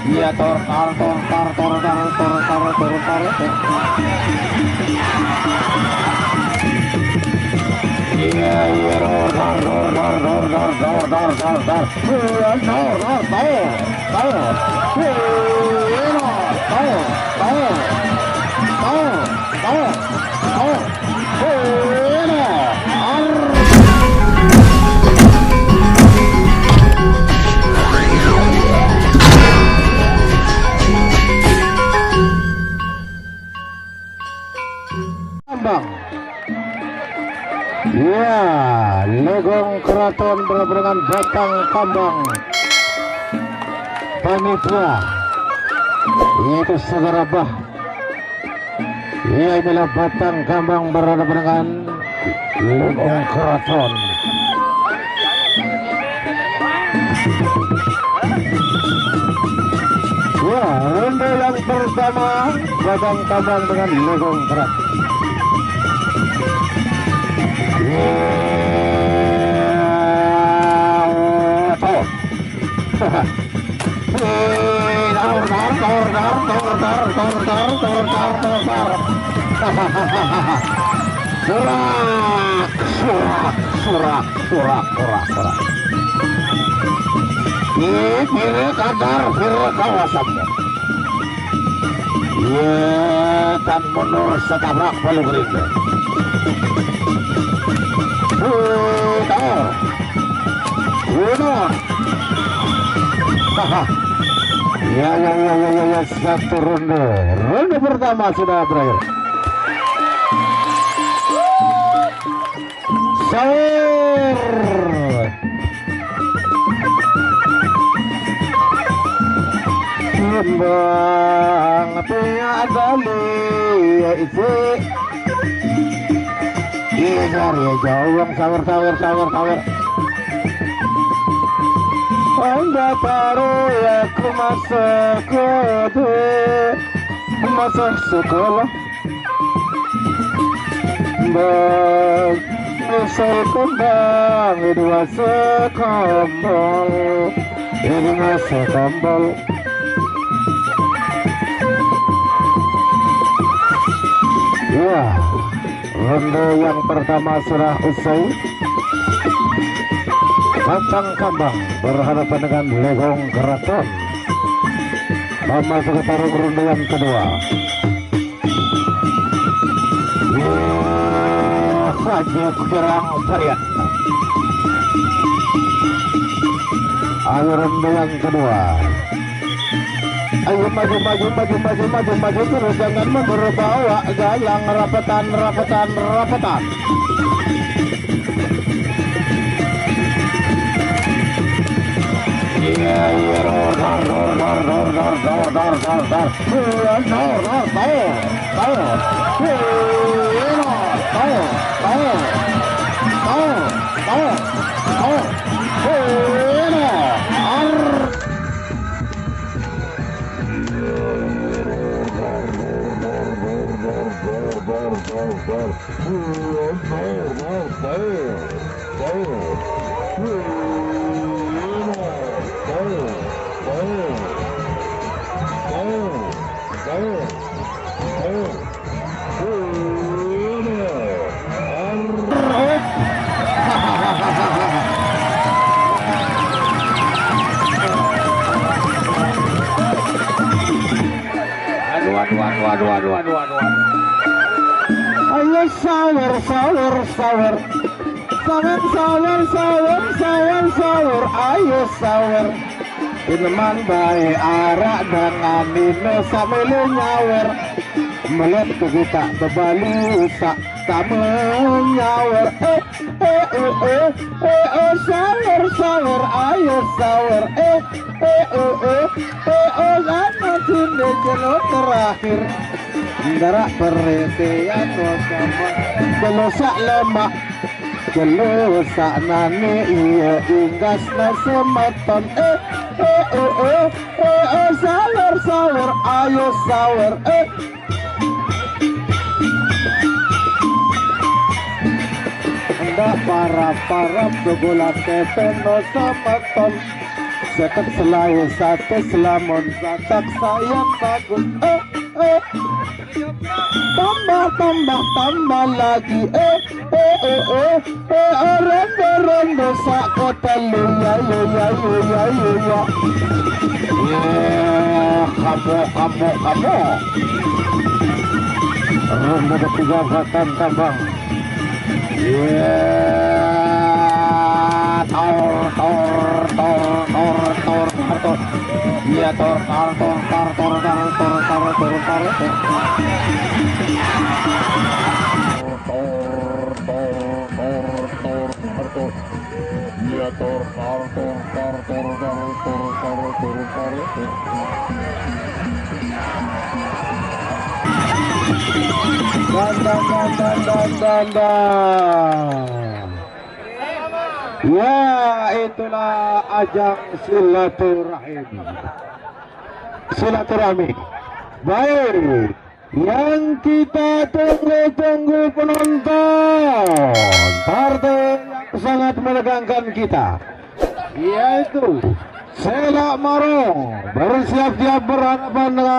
Iya tor. Iya ya, Legong Keraton berhubungan Batang Kambang panitia yaitu saudara Bah. Ya, inilah Batang Kambang berhadapan dengan Legong Keraton. Ya, ronde yang pertama Batang Kambang dengan Legong Keraton. Surak. Ini kadar kawasannya. Iya, dan mundur setabrak palu gerinda. Ya, satu ronde pertama sudah berakhir. Saur kembang tiada isi iya jauh sawer. Anda taruh ya ku masuk sekolah besar kembang dua sekombol ini masuk tombol. Ya, ronde yang pertama sudah usai. Batang Kambang berhadapan dengan Legong Keraton. Memasuki tarung ronde yang kedua. Saja kurang varian. Ayo ronde yang kedua. Ayo maju terus, jangan mundur, bawa galang rapatan. Iya, Aduh. Ayo sawer. Ayo sawer. Ineman bae arak dengan nino sambil nyawer. Melet kita bebali sak kamu nyawer. Sawer. Ayo sawer. Lama tunda jelok terakhir. Darak perhatian sama gelosak lemak. Gelosak nane iya inggas na sematon. Sawer. Ayo sawer. Tanda para dugulan kepeno sa maton. Sekat selayu satu selamon satak sayang bagus. Tambah lagi. Orang dosa kota lu ya. Kamu. Ronde ketiga Batan Tambang. Tor. Iya tor. Ya, itulah ajang silaturahmi. Baik, yang kita tunggu penonton, partai yang sangat menegangkan kita, yaitu Selak Maron bersiap-siap berhadapan dengan